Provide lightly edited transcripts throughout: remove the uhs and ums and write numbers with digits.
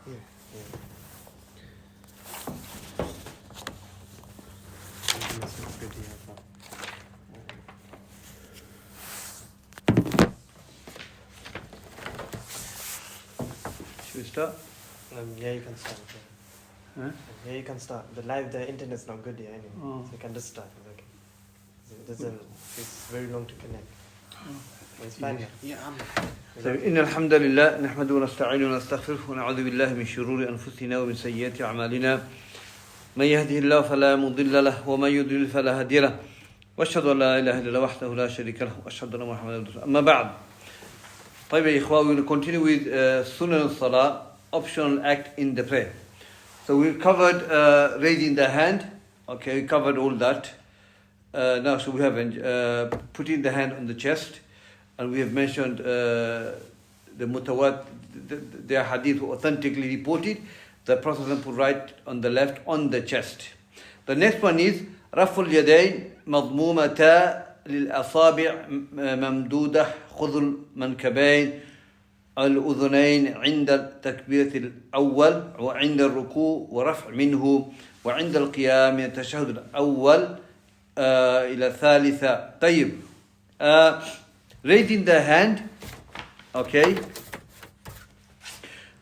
Yeah. That's not good here, but, Should we start? yeah, you can start. Yeah. Huh? Yeah, you can start. The internet's not good here anyway, Oh. so you can just start. It's okay. It doesn't. It's very long to connect. It's fine. Yeah. طيب إن الحمد لله نحمده ونستعينه ونستغفره ونعوذ بالله من شرور أنفسنا ومن سيئات أعمالنا من يهده الله فلا مضل له ومن يضلل فلا هادي له وأشهد أن لا إله إلا الله وحده لا شريك له وأشهد أن محمدا رسول الله أما بعد. طيب يا إخوة, we will continue with Sunan al-Salah, optional act in the prayer. So we covered raising the hand. Okay, we covered all that. Now, so we haven't putting the hand on the chest, and we have mentioned the mutawat, their hadith authentically reported. The Prophet put right on the left on the chest. The next one is رفع اليدين مضمومة للأصابع ممدودة خذ المنكبين الأذنين عند التكبيرة الأول وعند الركوع ورفع منه وعند القيام من التشهد الأول إلى الثالثة. طيب. Raising the hand. Okay.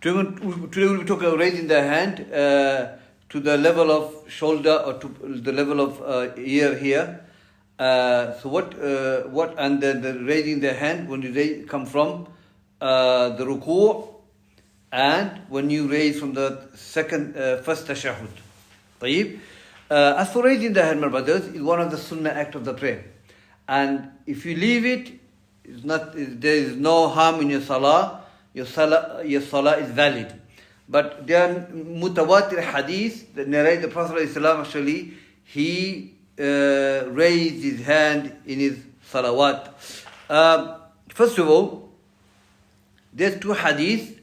Today we'll be talking about raising the hand to the level of shoulder or to the level of ear here. So what and then the raising the hand when you come from the ruku' and when you raise from the first tashahhud. طيب. As for raising the hand, my brothers, is one of the sunnah act of the prayer. And if you leave it, there is no harm in your salah. Your salah is valid. But there are mutawatir hadith that narrate the Prophet ﷺ actually, he raised his hand in his salawat. First of all, there's two hadith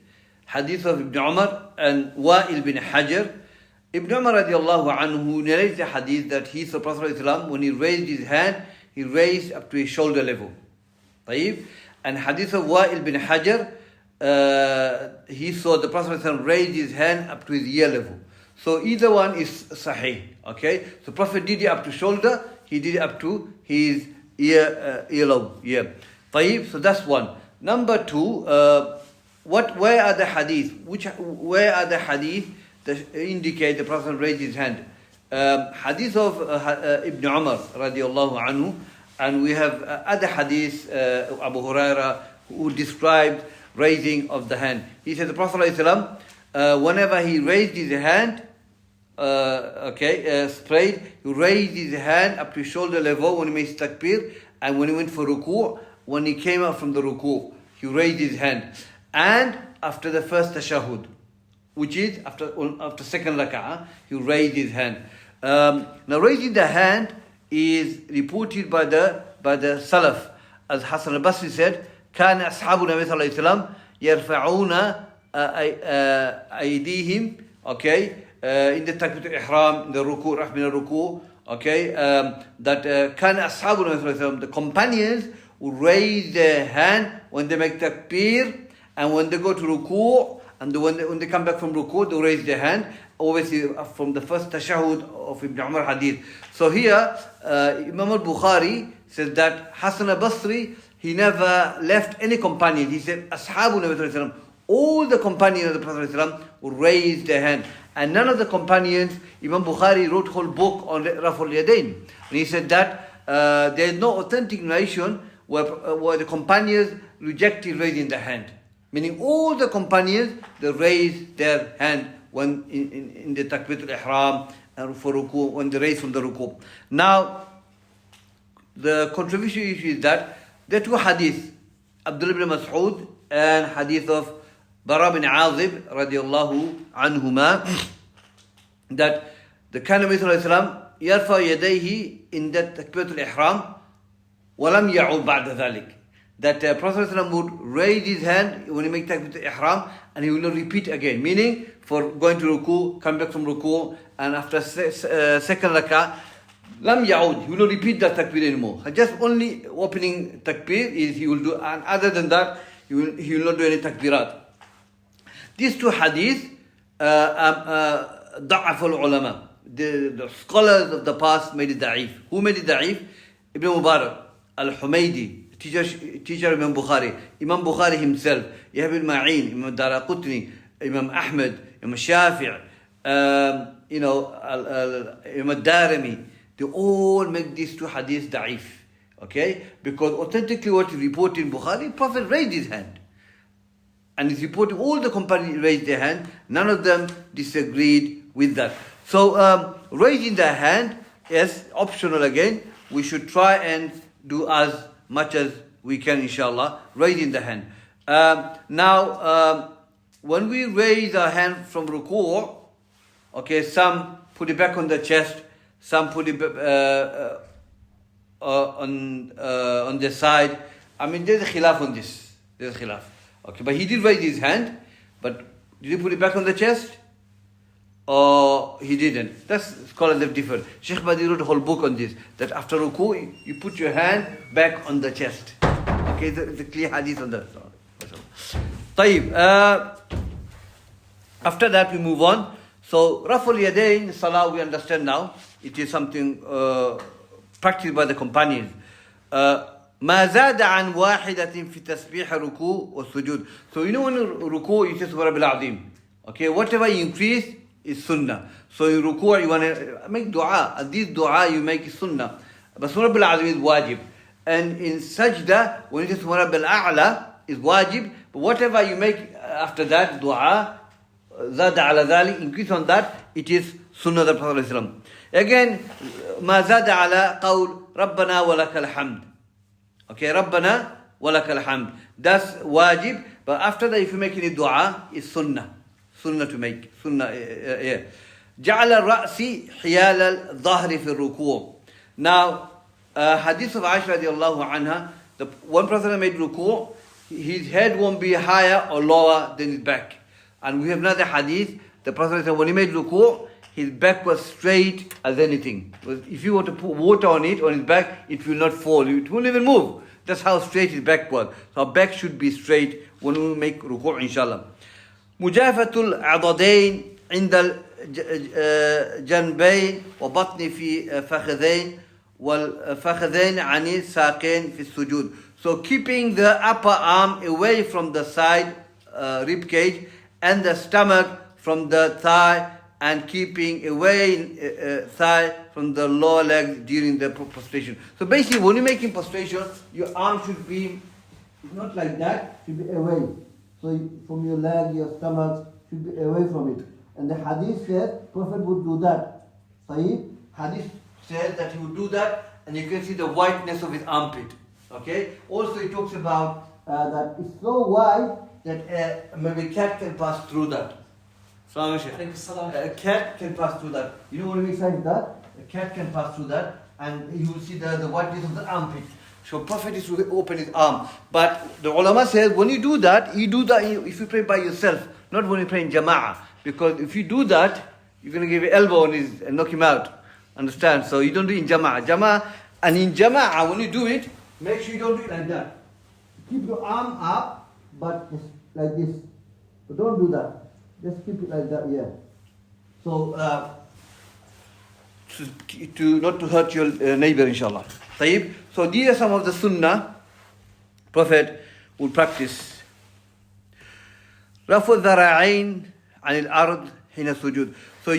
of Ibn Umar and Wa'il bin Hajar. Ibn Umar radiallahu anhu narrates the hadith that he saw Prophet ﷺ, when he raised his hand, he raised up to his shoulder level. طيب. And hadith of Wa'il bin Hajar, he saw the Prophet ﷺ raise his hand up to his ear level. So either one is sahih. Okay? So Prophet did it up to shoulder, he did it up to his earlobe. Yeah. طيب. So that's one. Number two, where are the hadith? Where are the hadith that indicate the Prophet raised his hand? Hadith of Ibn Umar radiallahu anhu, and we have other hadith, Abu Huraira, who described raising of the hand. He said the Prophet ﷺ, whenever he raised his hand, sprayed, he raised his hand up to shoulder level when he made takbir, and when he went for ruku', when he came out from the ruku', he raised his hand. And after the first tashahhud, which is after second rak'ah, he raised his hand. Now raising the hand is reported by the Salaf. As Hassan al-Basri said, كان أصحاب النبي صلى الله عليه وسلم يرفعون أيديهم in the takbir al-ihram, in the ruku', raf min al-ruku', that كان أصحاب النبي صلى الله عليه وسلم, the companions who raise their hand when they make takbir, and when they go to ruku', and when they come back from ruku', they raise their hand, obviously from the first tashahhud of Ibn Umar hadith. So here, Imam al-Bukhari says that Hassan al-Basri, he never left any companion. He said, Ashabu Nabi Sallallahu Alaihi Wasallam, all the companions of the Prophet Sallallahu Alaihi Wasallam would raise their hand. And none of the companions, Imam Bukhari wrote a whole book on Raf'ul Yadayn. And he said that there is no authentic narration where the companions rejected raising their hand. Meaning all the companions, they raised their hand when in the takbir al-ihram and for ruku', when they raised from the ruku'. Now, the controversial issue is that there are two hadith, Abdul ibn Mas'ud and hadith of Bara bin Azib radiallahu anhuma, that the Nabi sallallahu alayhi wa sallam yarfa yadayhi in that takbir al-ihram walam ya'ud ba'da dhalik. That Prophet ﷺ would raise his hand when he makes takbir al-ihram, and he will not repeat again. Meaning, for going to ruku', come back from ruku', and after second rak'ah, lam ya'ud, he will not repeat that takbir anymore. Just only opening takbir is he will do, and other than that, he will not do any takbirat. These two hadith ضعف العلماء. The scholars of the past made it da'if. Who made it da'if? Ibn Mubarak, Al-Humaydi, teacher Imam Bukhari, Imam Bukhari himself, Yahya bin Ma'in, Imam Daraqutni, Imam Ahmed, Imam Shafi', Imam Darimi. They all make these two hadiths da'if. Okay? Because authentically what is reported in Bukhari, Prophet raised his hand. And it's reported all the companions raised their hand. None of them disagreed with that. So raising the hand is optional again. We should try and do as much as we can, inshallah, raising the hand. Now, when we raise our hand from ruku', okay, some put it back on the chest, some put it on the side. I mean, there's a khilaf on this. There's a khilaf. Okay, but he did raise his hand, but did he put it back on the chest? Or he didn't? That's scholars have differed. Shaykh Haadi wrote a whole book on this, that after ruku, you put your hand back on the chest. Okay, the clear hadith on that. طيب, after that we move on. So, Raful Yadayn, Salah, we understand now. It is something practiced by the companions. ما زاد عن واحدة في تسبيح ركوع والسجود. So you know when ruku you say Subhana Rabbil Azim. Okay, whatever you increase is sunnah. So in ruku you want to make dua. And this dua you make is sunnah. But Subhana Rabbil Azim is wajib. And in sajda, when you say Subhana Rabbil A'la is wajib. But whatever you make after that dua, زاد على ذلك, increase on that, it is sunnah of the Prophet ﷺ. Again, ما زاد على قول ربنا ولك الحمد. Okay, Rabbana walakal hamd. That's wajib. But after that, if you make any dua, it's sunnah. Sunnah to make. Sunnah, yeah. جعل الرأس حيال الظهر في الركوع. Now, hadith of Aisha radiallahu anha, the one Prophet made ruku', his head won't be higher or lower than his back. And we have another hadith, the Prophet said when he made ruku', his back was straight as anything. If you were to put water on it, on his back, it will not fall. It won't even move. That's how straight his back was. So our back should be straight when we make ruku', inshallah. Mujafatul adadain inda janbayn wa batni fi fakhadain wal fakhadain ani saqain fi sujud. So keeping the upper arm away from the side rib cage and the stomach from the thigh, and keeping away thigh from the lower leg during the prostration. So basically, when you're making prostration, your arm should be not like that, should be away. So from your leg, your stomach should be away from it. And the hadith says, Prophet would do that. Sahih, hadith says that he would do that, and you can see the whiteness of his armpit. Okay. Also, it talks about that it's so wide that maybe a cat can pass through that. A cat can pass through that. You know what I mean by that? A cat can pass through that, and you will see the whiteness of the armpit. So Prophet is to open his arm. But the ulama says when you do that if you pray by yourself, not when you pray in jama'ah. Because if you do that, you're going to give an elbow on his and knock him out. Understand? So you don't do it in jama'ah. And in jama'ah, when you do it, make sure you don't do it like that. Keep your arm up, but just like this. So don't do that. Just keep it like that, yeah. So, to not to hurt your neighbor, inshallah. Tayyib. So these are some of the sunnah Prophet would practice. Rafu dhara'ain anil ard hina sujud. So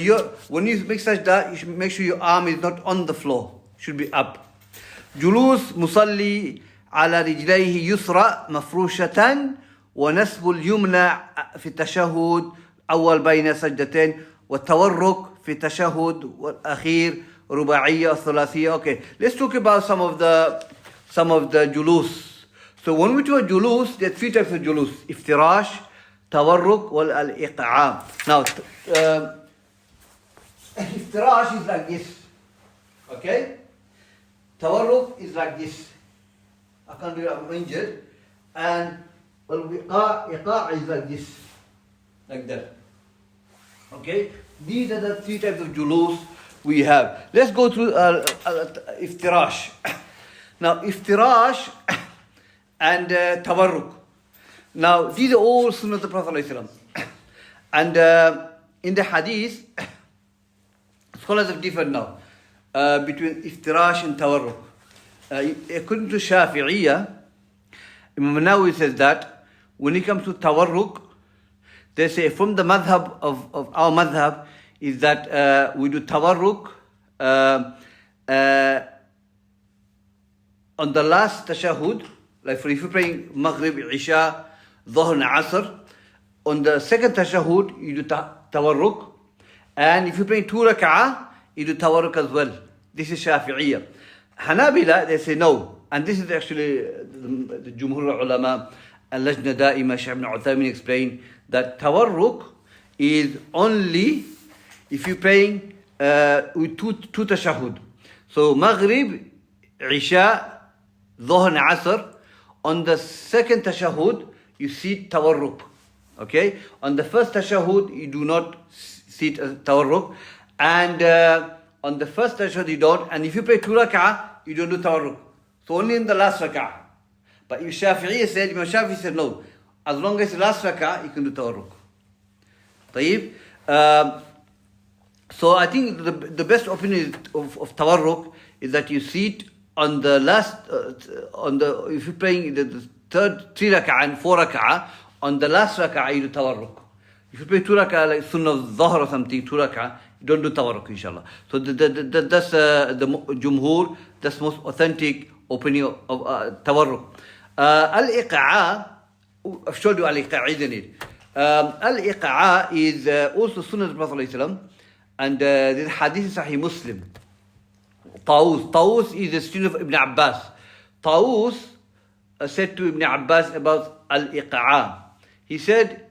when you make sajda, you should make sure your arm is not on the floor. It should be up. Julus musalli ala rijlayhi yusra mafrushatan wa nasbu al-yumna fi tashahhud أول بين سجدتين والتورك في تشهد والأخير رباعية الثلاثية. Okay, let's talk about some of the julus. So when we do a julus, there are three types of julus: iftirash, tawarruk, wal al-iq'am. Now, iftirash is like this. Okay, tawarruk is like this. I can't do it. I'm injured. And iqa' is like this, like that. Okay, these are the three types of julus we have. Let's go through iftirash. Now, iftirash and tawarruk. Now, these are all sunnah of the Prophet ﷺ. And in the hadith, scholars have differed now between iftirash and tawarruk. According to Shafi'iyya, Imam Nawawi says that when it comes to tawarruk, they say from the madhab of our madhab is that we do tawarruk on the last tashahud, like for if you're praying Maghrib, Isha, Dhuhr and Asr, on the second tashahud you do tawarruk, and if you're praying 2 rak'ah, you do tawarruk as well. This is Shafi'iyya. Hanabila, they say no, and this is actually the Jumhur ulama, al-Lajna Da'ima, Shaykh ibn Uthaymin explained that tawarruk is only if you're praying with two tashahud. So Maghrib, Isha, Dhuhr and Asr, on the second tashahud, you see tawarruk. Okay? On the first tashahud, you do not see tawarruk. And on the first tashahud, you don't. And if you pray 2 rak'ah, you don't do tawarruk. So only in the last rak'ah. But if Shafi'i said, Imam Shafi'i said, no. As long as the last rak'ah, you can do tawarruk. طيب. So I think the best opinion of tawarruk is that you see it on the last, if you're praying the third 3 rak'ah and 4 rak'ah, on the last rak'ah you do tawarruk. If you pray 2 rak'ah like Sunnah Dhuhr or something, 2 rak'ah, you don't do tawarruk, inshallah. So that's the Jumhur, that's most authentic opinion of tawarruk. Al-Iqa'a, I've showed you al-Iqa'a, isn't it? Al-Iqa'a is also Sunnah of the Prophet ﷺ, and the hadith is Sahih Muslim. Tawus is the student of Ibn Abbas. Tawus said to Ibn Abbas about al-Iqa'a. He said,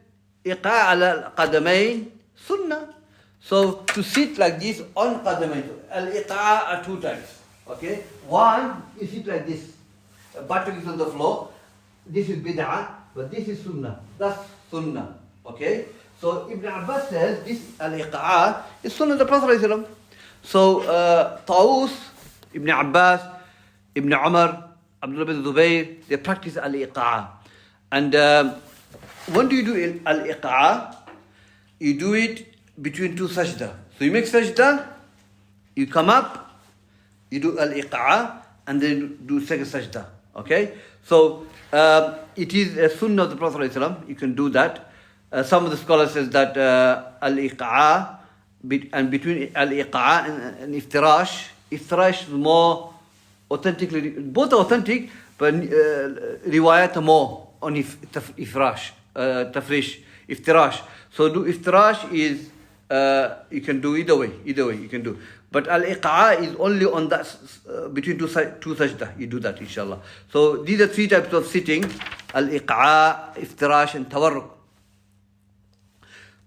Iqa'a ala al-qadamain sunnah. So to sit like this on qadamain. Al-Iqa'a are 2 types. Okay? One, you sit like this. A buttock is on the floor. This is bid'ah, but this is sunnah. That's sunnah. Okay? So Ibn Abbas says this al-Iqa'a is sunnah of the Prophet ﷺ. So Tawus, Ibn Abbas, Ibn Umar, Abdul bin Zubayr, they practice al-Iqa'a. And when do you do al-Iqa'a? You do it between 2 sajda. So you make sajda, you come up, you do al-Iqa'a, and then do second sajda. Okay? So it is a sunnah of the Prophet ﷺ. You can do that. Some of the scholars says that al-Iqa'a, and between al-Iqa'a and iftirash is more authentically, both are authentic, but riwayat more on iftirash. So do iftirash is, you can do either way you can do. But al-Iqa'a is only on that, between two sajda, you do that inshallah. So these are 3 types of sitting, al-Iqa'a, iftirash and tawarruk.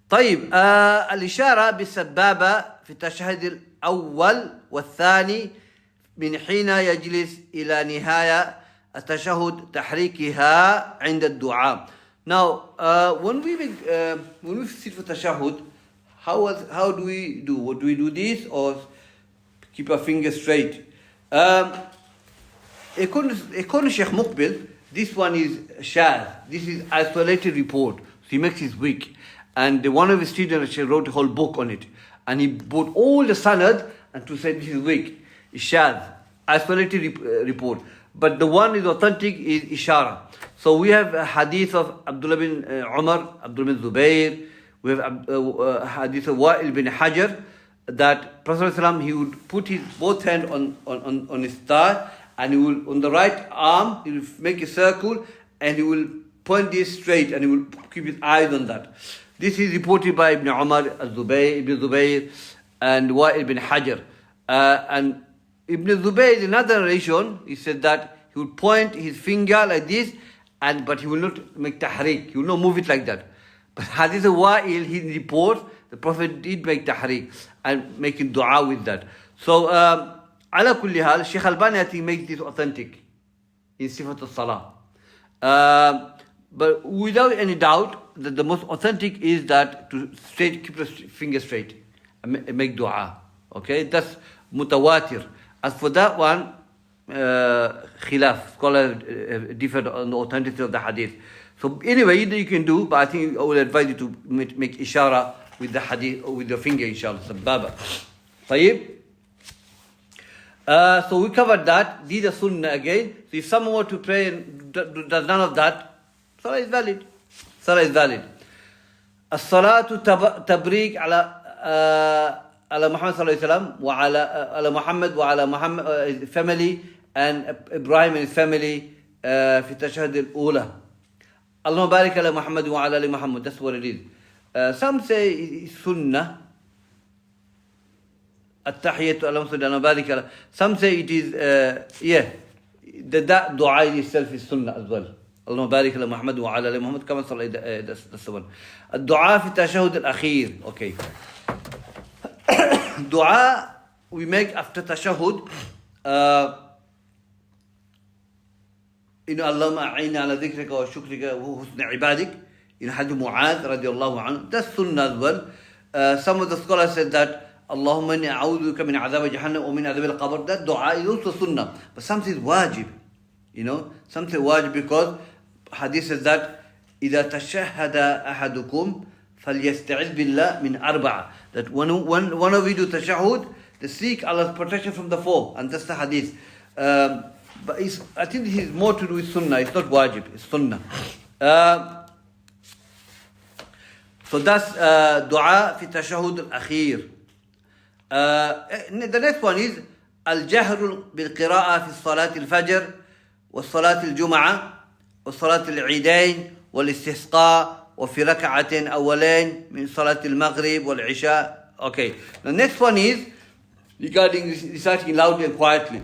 طيب الإشارة بالسبابة في التشهد الأول والثاني من حين يجلس إلى نهاية التشهد تحريكها عند الدعاء. Now when we sit for tashahhud, how do we do? What do we do this or keep our fingers straight? According to Shaykh Muqbil, this one is shadh. This is isolated report. So he makes it weak. And one of his students wrote a whole book on it. And he brought all the sanad and to say this is weak. Ishad, isolated report. But the one is authentic is ishara. So we have a hadith of Abdul bin Umar, Abdul bin Zubayr. We have a hadith of Wa'il bin Hajar, that Prophet ﷺ, he would put his both hands on his thigh, and he will, on the right arm, he will make a circle, and he will point this straight, and he will keep his eyes on that. This is reported by Ibn Umar, Ibn Zubayr, and Wa'il bin Hajar. And Ibn Zubayr, in another narration, he said that he would point his finger like this, but he will not make tahriq. He will not move it like that. But hadith of Wa'il, he reports, the Prophet did make tahriq and making dua with that. So, ala kulli hal, Shaykh Albani, I think, makes this authentic in Sifat al-Salah. But without any doubt, that the most authentic is that to keep the finger straight and make dua. Okay, that's mutawatir. As for that one, khilaf, scholars differ on the authenticity of the hadith. So anyway, either you can do, but I think I will advise you to make ishara with the hadith, or with your finger, inshallah, sababa. طيب. So we covered that. These are sunnah again. So if someone were to pray and does none of that, salah is valid. Salah is valid. الصلاة تبريك على محمد صلى الله عليه وسلم وعلى محمد وعلى محمد family and Ibrahim and his family في التشهد الأولى. اللهم بارك على محمد وعلى آل محمد. That's what it is. Some say it's sunnah. التحية اللهم صل على بارك على. Some say it is that dua itself is sunnah as well. اللهم بارك على محمد وعلى آل محمد كما صلى. That's the one. الدعاء في التشهد الأخير. Okay. Dua we make after tashahhud. اللهم أعنا على ذكرك وشكرك وحسن عبادك. Hadith Mu'adh radiallahu anhu. That's sunnah as well. Some of the scholars said that اللهم إني أعوذ بك من عذاب جهنم ومن عذاب القبر. That dua is also sunnah. But some say wajib. Some say wajib because hadith says that إذا تشهد أحدكم فليستعذ بالله من أربعة. That when one of you do tashahhud, they seek Allah's protection from the four. And that's the hadith. But I think this is more to do with sunnah. It's not wajib. It's sunnah. So that's dua fi tashahhud al-akhir. The next one is الجهر بالقراءة في صلاة الفجر وصلاة الجمعة وصلاة العيدين والاستسقاء وفي ركعة أولين من صلاة المغرب والعشاء. Okay. The next one is regarding reciting loudly and quietly.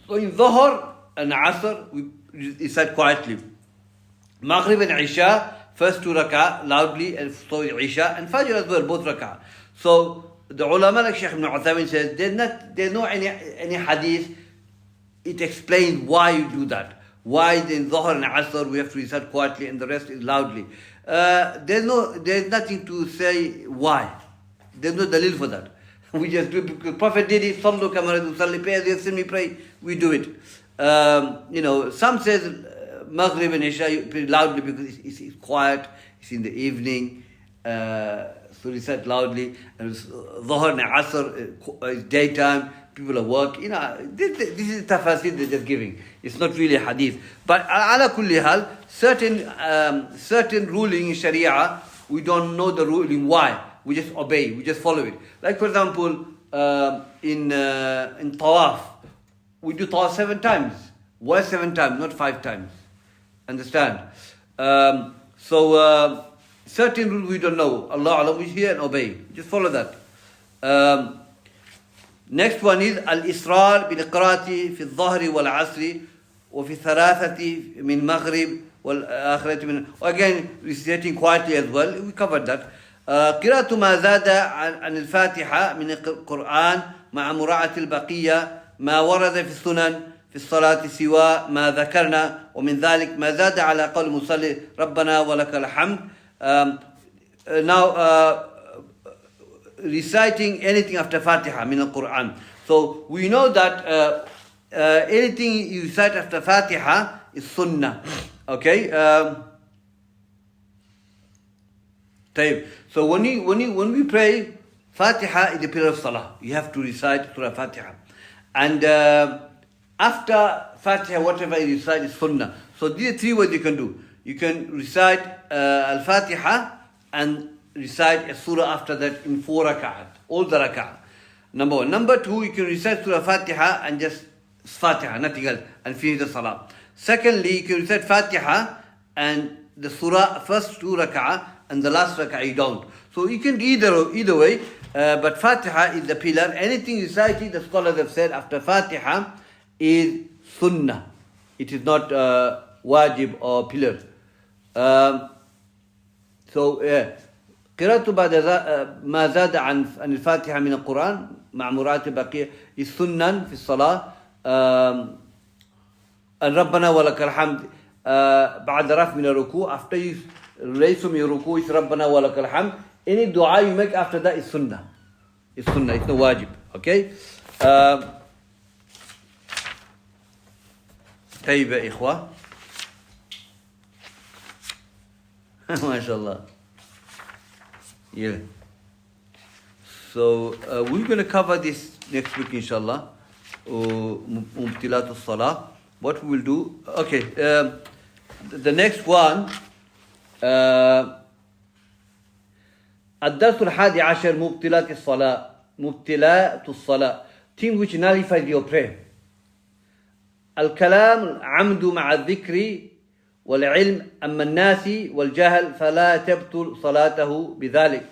So in Dhuhr and Asr, we recite quietly. Maghrib and Isha, first two rak'ah loudly, and so Isha and Fajr as well, both rak'ah. So the ulama like Shaykh ibn Uthaymin says, there's no any hadith, it explains why you do that. Why in Dhuhr and Asr we have to recite quietly and the rest is loudly. There's nothing to say why. There's no dalil for that. We just do it because Prophet did it. Sallu kama ra'aytum usalli, pray as you have seen me pray. We do it. Some says Maghrib and Isha you pray loudly because it's quiet. It's in the evening. So recite loudly. And Dhuhr and Asr is daytime. People are working. This is tafasir they're just giving. It's not really a hadith. But ala kulli hal, certain ruling in Sharia, we don't know the ruling why. We just obey. We just follow it. Like for example, in tawaf, we do tawaf 7 times. Why 7 times, not 5 times? Understand? So certain rules we don't know. Allah we hear and obey. Just follow that. Next one is al-israr bil-qira'ati fi al-dhuhri wal-asri wa fi thalathati min maghrib wal-akhirati min. Again, reciting quietly as well. We covered that. قراءة ما زاد عن الفاتحة من القرآن مع مراعاة البقية ما ورد في السنن في الصلاة سوى ما ذكرنا ومن ذلك ما زاد على قول المصلي ربنا ولك الحمد. Now reciting anything after Fatiha min al-Quran. So we know that anything you recite after Fatiha is sunnah. Okay. So when we pray, Fatiha is the pillar of Salah. You have to recite Surah Fatiha. And after Fatiha, whatever you recite is Sunnah. So these are 3 ways you can do. You can recite Al-Fatiha and recite a Surah after that in 4 rak'at. All the rak'at. Number 1. Number 2, you can recite Surah Fatiha and just Fatiha, nothing else, and finish the Salah. Secondly, you can recite Fatiha and the Surah first 2 rak'at and the last rak'ah you don't. So you can do either way, but Fatiha is the pillar. Anything recited, the scholars have said, after Fatiha is sunnah. It is not wajib or pillar. قراءة بعد ما زاد عن الفاتحة من القرآن مع مراعاة البقية is sunnah في الصلاة. أن ربنا ولك الحمد بعد رفع من الركوع. After you raise from your ruku is ربنا ولك الحمد. Any dua you make after that is sunnah. It's sunnah. It's no wajib. Okay. طيب يا إخوة. ما شاء الله. Yeah. So we're going to cover this next week, inshallah. Mubtilat salah. What we will do? Okay. The next one. الدرس الحادي عشر مبطلات الصلاة. مبطلات الصلاة. Things which nullifies your prayer. الكلام العمد مع الذكر والعلم أما الناس والجهل فلا تبطل صلاته بذلك.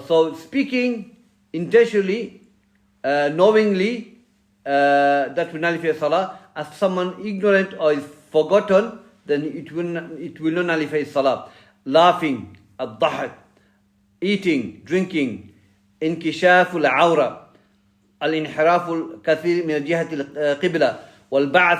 So speaking intentionally, knowingly, that will nullify salah. As someone ignorant or is forgotten, then it will not nullify salah. Laughing, الضحك, eating, drinking, انكشاف العورة, الانحراف الكثير من جهة القبلة, والبعث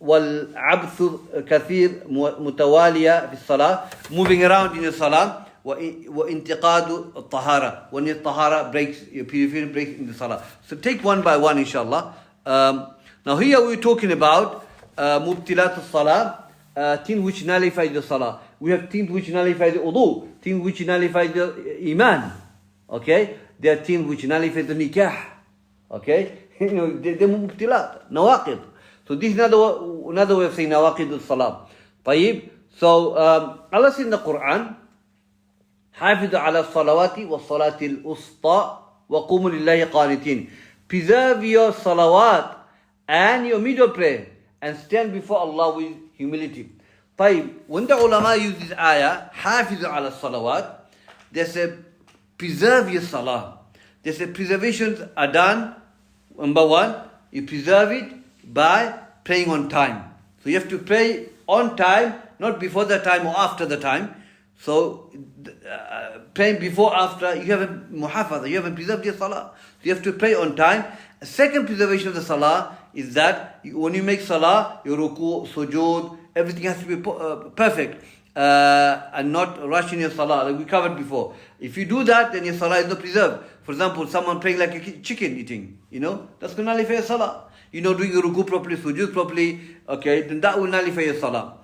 والعبث كثير متوالية في الصلاة, moving around in the salah, وانتقاد الطهارة, when the طهارة breaks, your purification breaks in the salah. So take one by one, inshallah. Now here we're talking about mubtilat al-salah, things which nullify the salah. We have things which nullify the wudu, things which nullify the iman. Okay, there are things which nullify the nikah. Okay, they're mubtilat, nawaqid. So this is another way of saying nawaqid al-salah. طيب. So Allah says in the Quran, حافظوا على الصلوات والصلاة الوسطى وقوموا لله قانتين. Preserve your salawat and your middle prayer and stand before Allah with humility. طيب, when the ulama use this ayah, حافظوا على الصلوات, they say preserve your salah. They say preservations are done. Number one, you preserve it by praying on time. So you have to pray on time, not before the time or after the time. So praying before, after, you haven't muhafaza, you haven't preserved your salah. So you have to pray on time. A second preservation of the salah is that when you make salah, your ruku, sujood, everything has to be perfect and not rush in your salah, like we covered before. If you do that, then your salah is not preserved. For example, someone praying like a chicken eating, that's going to nullify your salah. Doing your ruku properly, sujood properly, okay, then that will nullify your salah.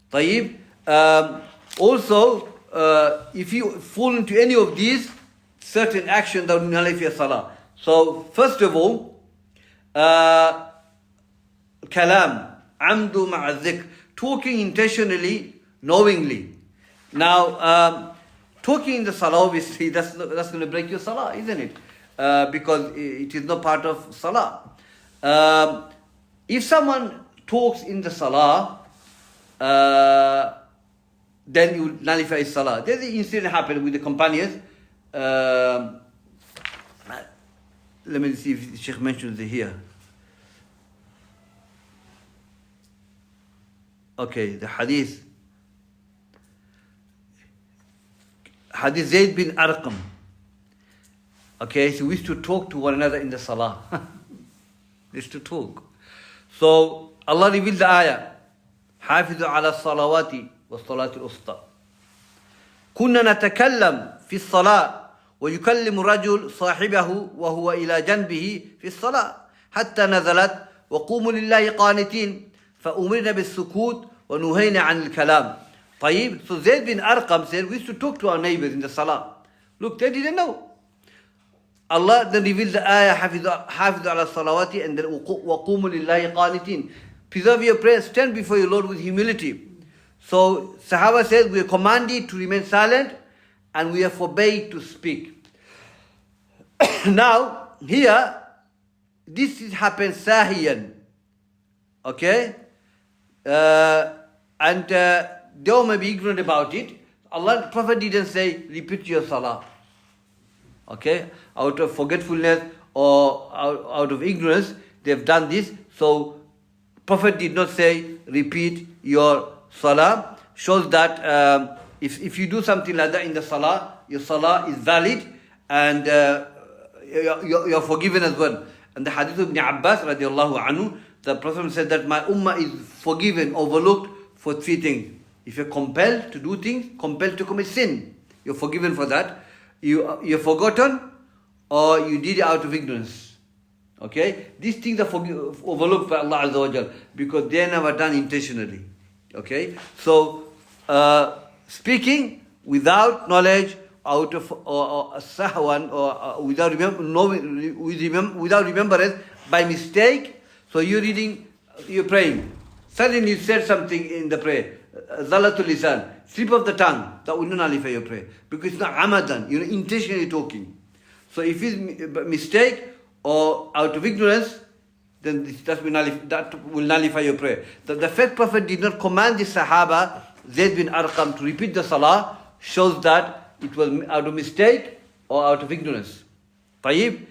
Tayyib. Also, if you fall into any of these certain actions, that will nullify your salah. So, first of all, kalam, amdu ma'a dhikr, talking intentionally, knowingly. Now, talking in the salah, obviously, that's going to break your salah, isn't it? Because it is not part of salah. If someone talks in the salah, then you nullify his salah. There's an incident happened with the companions. Let me see if the Shaykh mentions it here. Okay, the hadith. Hadith Zayd bin Arqam. Okay, so we used to talk to one another in the salah. We used to talk. So Allah revealed the ayah. حافظوا على الصلوات والصلاة الوسطى. كنا نتكلم في الصلاة ويكلم الرجل صاحبه وهو إلى جنبه في الصلاة حتى نزلت وقوموا لله قانتين فأمرنا بالسكوت ونهينا عن الكلام. طيب, so Zayd bin Arqam said, we used to talk to our neighbors in the salah. Look, they didn't know. Allah then revealed the ayah حافظوا على الصلوات and then وقوموا لله قانتين. Preserve your prayer, stand before your Lord with humility. So Sahaba says we are commanded to remain silent and we are forbade to speak. Now, here, this happens sahiyan. Okay? And they may be ignorant about it. Allah, the Prophet didn't say, repeat your salah. Okay? Out of forgetfulness or out of ignorance, they've done this. So, Prophet did not say, repeat your salah. Shows that if you do something like that in the salah, your salah is valid and you're forgiven as well. And the hadith of Ibn Abbas, radiallahu anhu, the Prophet said that my ummah is forgiven, overlooked for three things. If you're compelled to do things, compelled to commit sin, you're forgiven for that. You're forgotten or you did it out of ignorance. Okay, these things are overlooked by Allah Azza wa Jal because they are never done intentionally. Okay, so speaking without knowledge out of sahwan or without remembrance by mistake. So you're praying. Suddenly you said something in the prayer. Zalatul lisan, slip of the tongue. That will not nullify your prayer because it's not amadan. You're intentionally talking. So if it's mistake or out of ignorance, then that will nullify your prayer. The fact Prophet did not command the Sahaba, Zayd bin Arqam, to repeat the salah shows that it was out of mistake or out of ignorance. Tayyib.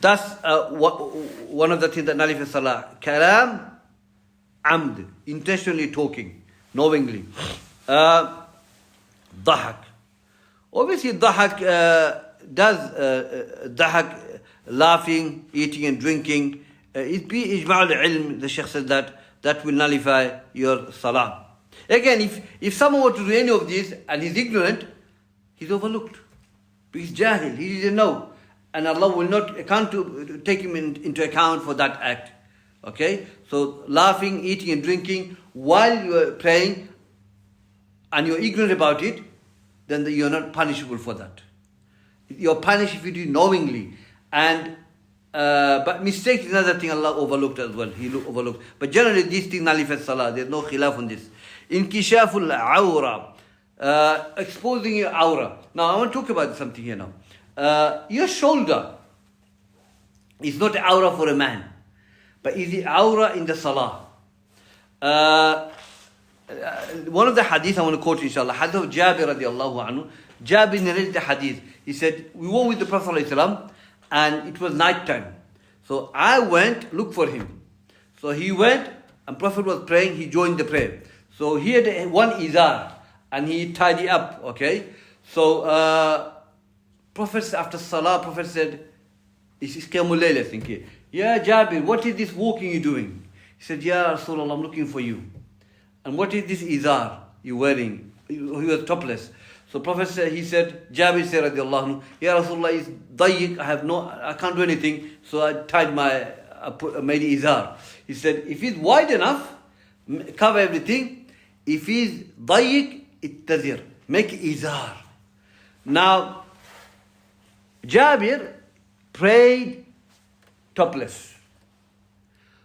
That's one of the things that nullifies salah. Kalam, amd, intentionally talking, knowingly. Dhahak. Obviously, dhahak dhahak, laughing, eating and drinking. It be ijma' al-ilm, the Shaykh said that will nullify your salah. Again, if someone were to do any of this and he's ignorant, he's overlooked. He's jahil, he didn't know. And Allah will not take him into account for that act. Okay? So laughing, eating and drinking while you are praying and you're ignorant about it, then you're not punishable for that. You're punished if you do it knowingly. And but mistake is another thing Allah overlooked as well. He overlooked. But generally these things nullify salah. There's no khilaf on this. Inkishaful awra. Exposing your aura. Now I want to talk about something here now. Your shoulder is not aura for a man, but is the aura in the salah. One of the hadith I want to quote inshallah, hadith of Jabir radiallahu anhu. Jabir narrated the hadith. He said, we were with the Prophet ﷺ and it was night time. So I went, look for him. So he went and Prophet was praying, he joined the prayer. So he had one izar and he tied it up, okay? So Prophet, after salah, Prophet said, it's Qiyamul Layl, I think here. Yeah, Jabir, what is this walking you doing? He said, Ya Rasulullah, I'm looking for you. And what is this izar you're wearing? He was topless. So Prophet said, Jabir said, radiallahu anhu, Ya Rasulullah, it's dayyik, I can't do anything. So I tied made izar. He said, if it's wide enough, cover everything. If it's dayyik, ittazir, make izar. Now, Jabir prayed topless.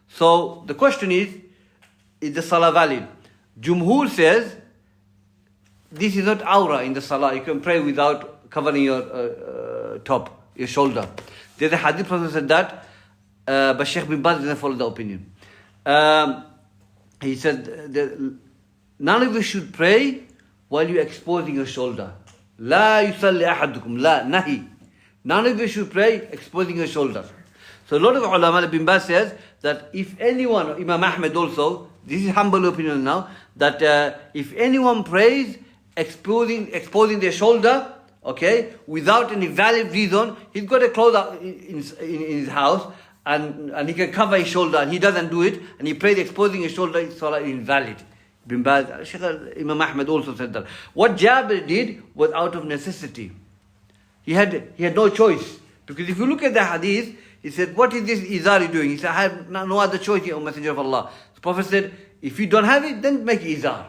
So the question is the salah valid? Jumhur says, this is not aura in the salah. You can pray without covering your top, your shoulder. There's a hadith Prophet said that, but Shaykh bin Baz didn't follow the opinion. He said, none of you should pray while you're exposing your shoulder. La yusalli ahadukum, la nahi. None of you should pray exposing your shoulder. So a lot of ulama, bin Baz says that if anyone, Imam Ahmed also, this is humble opinion now, that if anyone prays exposing their shoulder, okay, without any valid reason, he's got a cloth in his house and he can cover his shoulder and he doesn't do it and he prays exposing his shoulder, his salah is invalid. Bin Baz, Imam Ahmed also said that. What Jabir did was out of necessity. He had no choice. Because if you look at the hadith, he said, what is this izar doing? He said, I have no other choice here, O Messenger of Allah. The Prophet said, if you don't have it, then make izar.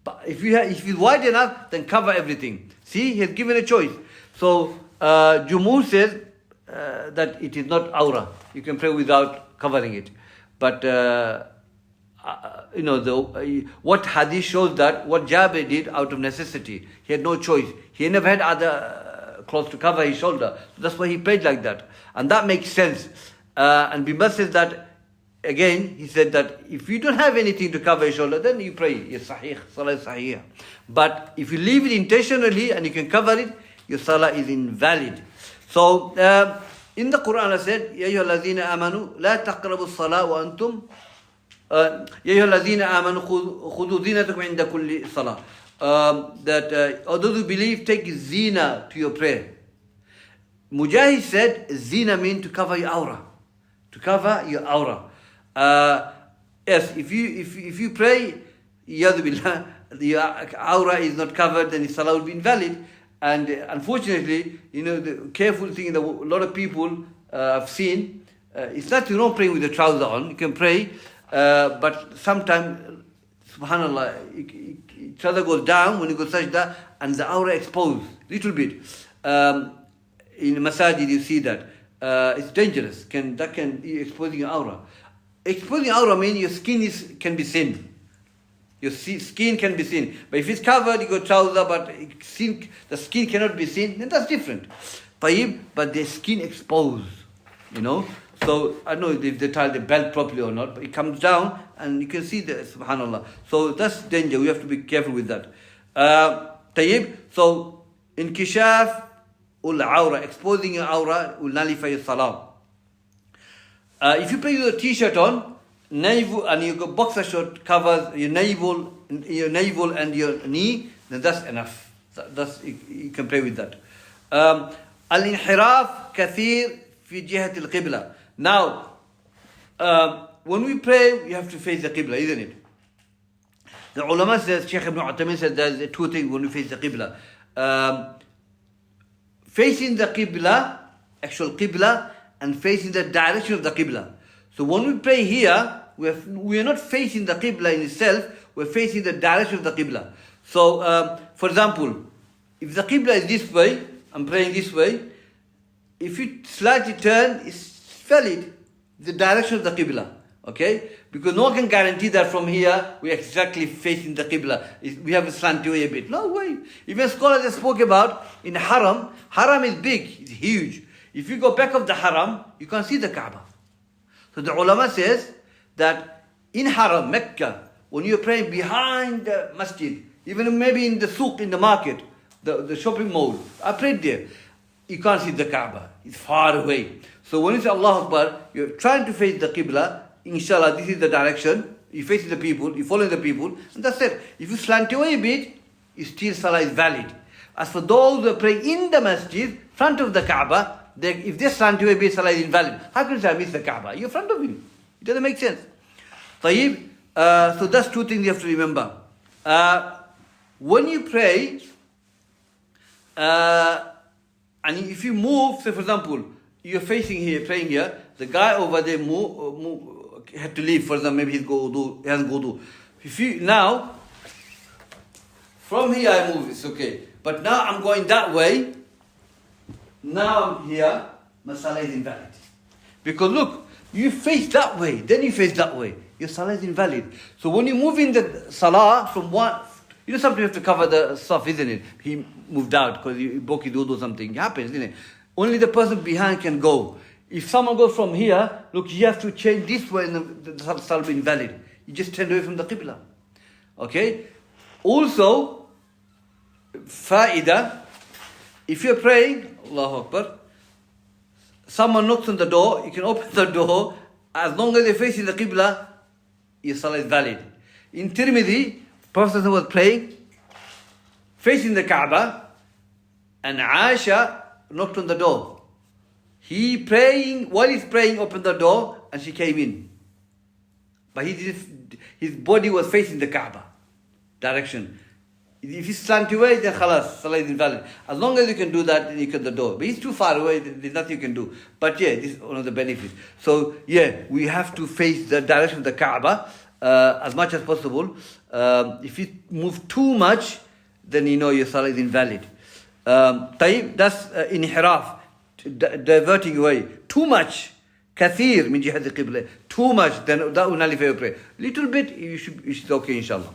But if it's wide enough, then cover everything. See, he has given a choice. So, Jumhur says that it is not aura. You can pray without covering it. But, what hadith shows that what Jabir did out of necessity. He had no choice. He never had other clothes to cover his shoulder. So that's why he prayed like that. And that makes sense. And Bin Baz says that, again, he said that if you don't have anything to cover your shoulder, then you pray. Yes, sahih, salah is sahih. But if you leave it intentionally and you can cover it, your salah is invalid. So, in the Quran, I said, Ya ayyuha alladhina amanu, la taqrabu as-salah wa antum, Ya ayyuha alladhina amanu, khudu zinatakum inda kulli salah. That those who believe, take zina to your prayer. Mujahid said, zina means to cover your aura. To cover your aura. Yes, if you pray, yadu billah, your aura is not covered, then the salah will be invalid. And unfortunately, the careful thing that a lot of people have seen, it's not praying with the trouser on. You can pray, but sometimes, subhanallah, trouser goes down when you go sajda, and the aura exposed little bit. In masajid you see that. It's dangerous. That can be exposing your aura. Exposing aura means your skin can be seen. Your skin can be seen. But if it's covered, you go trouser, but the skin cannot be seen, then that's different. But the skin exposed, So I don't know if they tie the belt properly or not, but it comes down and you can see the subhanallah. So that's danger. We have to be careful with that. So inkishaf ul-awra, exposing your aura will nullify your salah. If you put your t-shirt on, navel, and your boxer short covers your navel and your knee, then that's enough. You can pray with that. Al-inhiraf kathir fi jihat al-qibla. Now, when we pray, we have to face the qibla, isn't it? The ulama says, Shaykh ibn Uthaymeen said there's two things when we face the qibla. Facing the qibla, actual qibla, and facing the direction of the qibla. So when we pray here, we are not facing the qibla in itself, we're facing the direction of the qibla. So, for example, if the qibla is this way, I'm praying this way, if you slightly turn, it's valid, the direction of the qibla. Okay? Because no one can guarantee that from here we are exactly facing the qibla. We have a slant way a bit. No way. Even scholars have spoke about in haram. Haram is big, it's huge. If you go back of the haram, you can't see the Kaaba. So the ulama says that in haram, Mecca, when you're praying behind the masjid, even maybe in the souk, in the market, the shopping mall, I prayed there. You can't see the Kaaba. It's far away. So when you say Allah Akbar, you're trying to face the Qibla. Inshallah, this is the direction. You face the people, you follow the people, and that's it. If you slant away a bit, still Salah is valid. As for those who pray in the masjid, front of the Kaaba, if they slant away a bit, Salah is invalid. How can you say I miss the Kaaba? You're in front of him. It doesn't make sense. طيب, so that's two things you have to remember. When you pray, and if you move, say for example, you're facing here, praying here, the guy over there had to leave, for example, maybe he hasn't go do. If you, now, from here I move, it's okay. But now I'm going that way, now I'm here, my salah is invalid. Because look, you face that way, then you face that way, your salah is invalid. So when you move in the salah from one, sometimes you have to cover the stuff, isn't it? He moved out because he broke his wudu or something. It happens, isn't it? Only the person behind can go. If someone goes from here, look, you have to change this way and the salah will be invalid. You just turn away from the qibla. Okay? Also, faida, if you're praying, Allahu Akbar, someone knocks on the door, you can open the door, as long as you're facing the qibla, your salah is valid. In Tirmidhi, Prophet was praying, facing the Kaaba, and Aisha knocked on the door. While he's praying, opened the door, and she came in. But his body was facing the Kaaba direction. If he's slant away, then khalas, salah is invalid. As long as you can do that, then you can the door. But he's too far away, there's nothing you can do. But yeah, this is one of the benefits. So yeah, we have to face the direction of the Kaaba as much as possible. If you move too much, then your salah is invalid. That's inhiraf, diverting away. Too much, kathir min jihad al-qibla. Too much, then that will nullify your prayer. Little bit, you should okay, inshallah.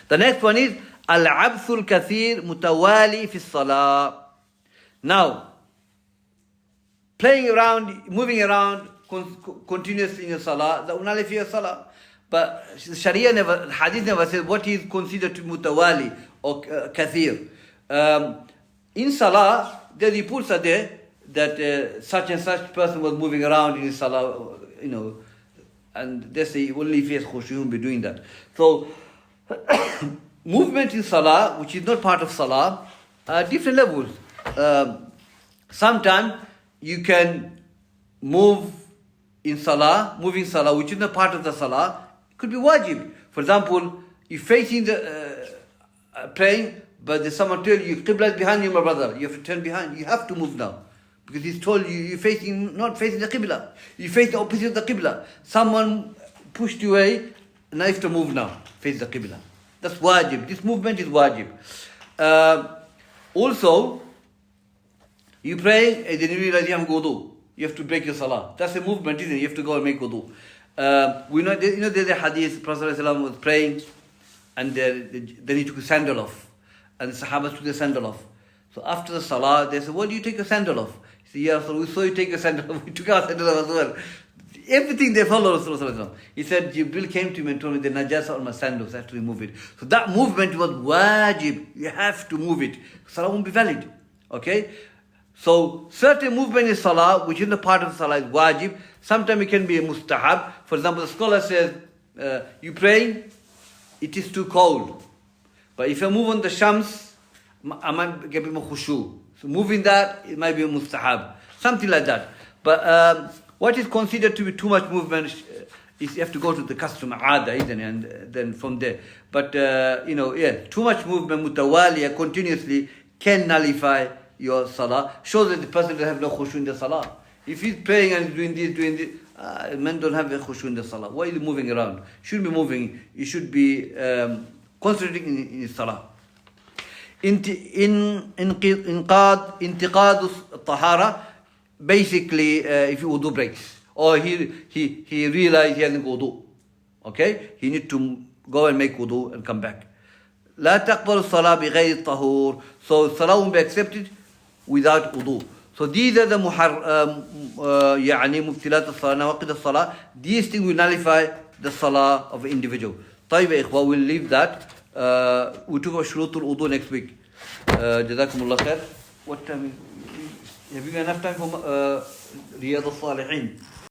The next one is al-abthul kathir mutawali fi salah. Now, playing around, moving around continuously in your salah, that will nullify your salah. But Sharia Hadith never says what is considered to mutawali or kathir. In salah, the reports are there that such and such person was moving around in his salah, and they say only if he has khushu, he will be doing that. So, movement in salah, which is not part of salah, different levels. Sometimes you can move in salah, moving salah, which is not part of the salah, could be wajib. For example, you're facing the praying, but there's someone tell you, qibla is behind you, my brother. You have to turn behind. You have to move now. Because he's told you, you're not facing the qibla. You face the opposite of the qibla. Someone pushed you away, now you have to move now. Face the qibla. That's wajib. This movement is wajib. Also, you pray and then you realize you have wudu. You have to break your salah. That's a movement, isn't it? You have to go and make wudu. We know, there's a hadith, Prophet ﷺ was praying and then he took his sandal off. And the Sahabas took the sandal off. So after the salah, they said, why do you take your sandal off? He said, yeah, so we saw you take your sandal off. We took our sandal off as well. Everything they follow Rasulullah. He said, Jibril came to me and told me the najasa on my sandals, I have to remove it. So that movement was wajib. You have to move it. Salah won't be valid. Okay? So certain movement in salah, which is the part of the salah, is wajib. Sometimes it can be a mustahab. For example, the scholar says, you praying, it is too cold. But if you move on the shams, I might get a bit more khushu. So moving that, it might be a mustahab. Something like that. But what is considered to be too much movement is you have to go to the custom, aada, isn't it? And then from there. But, too much movement, mutawaliya, continuously, can nullify your salah. Shows that the person doesn't have no khushu in the salah. If he's praying and doing this, men don't have a khushu in the salah. Why are you moving around? You shouldn't be moving. You should be concentrating in his salah. Intiqad tahara. Basically, if your wudu breaks, or he realized he hasn't wudu, okay, he need to go and make wudu and come back. لا تقبل الصلاة بغير الطهور. So salah won't be accepted without wudu. So these are the مبتلات الصلاة, نواقض الصلاة. These things will nullify the salah of an individual. طيب يا إخوة, we'll leave that. We talk about شروط الوضوء next week. جزاكم الله خير. What time? Have you got enough time for Riyadh al-Salihin?